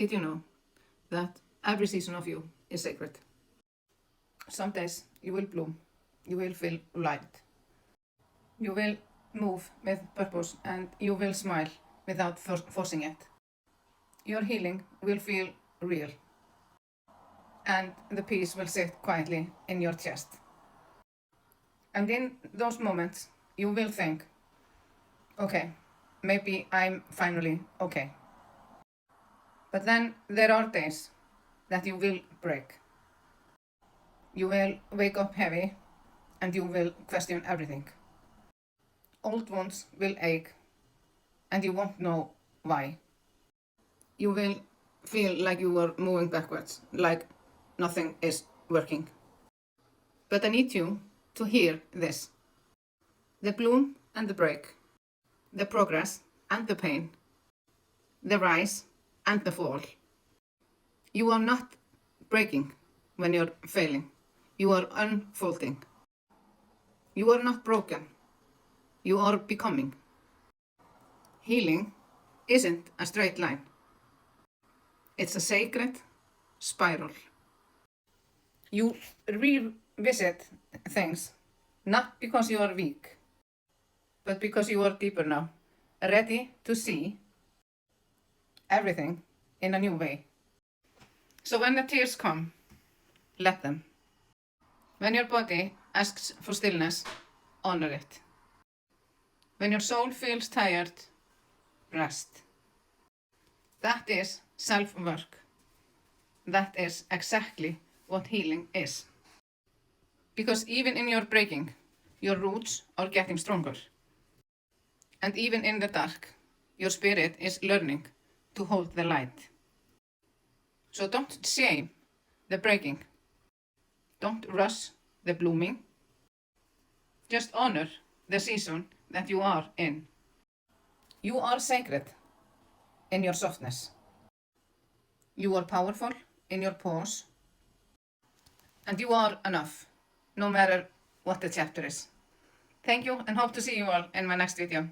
Did you know that every season of you is sacred? Some days you will bloom, you will feel light, you will move with purpose, and you will smile without forcing it. Your healing will feel real, and the peace will sit quietly in your chest. And in those moments, you will think, okay, maybe I'm finally okay. But then there are days that you will break. You will wake up heavy and you will question everything. Old wounds will ache and you won't know why. You will feel like you are moving backwards, like nothing is working. But I need you to hear this. The bloom and the break, the progress and the pain, the rise and the fall. You are not breaking when you're failing. You are unfolding. You are not broken. You are becoming. Healing isn't a straight line. It's a sacred spiral. You revisit things not because you are weak, but because you are deeper now, ready to see everything in a new way. So when the tears come, let them. When your body asks for stillness, honor it. When your soul feels tired, rest. That is self-work. That is exactly what healing is. Because even in your breaking, your roots are getting stronger. And even in the dark, your spirit is learning to hold the light. So don't shame the breaking. Don't rush the blooming. Just honor the season that you are in. You are sacred in your softness. You are powerful in your pause. And you are enough, no matter what the chapter is. Thank you and hope to see you all in my next video.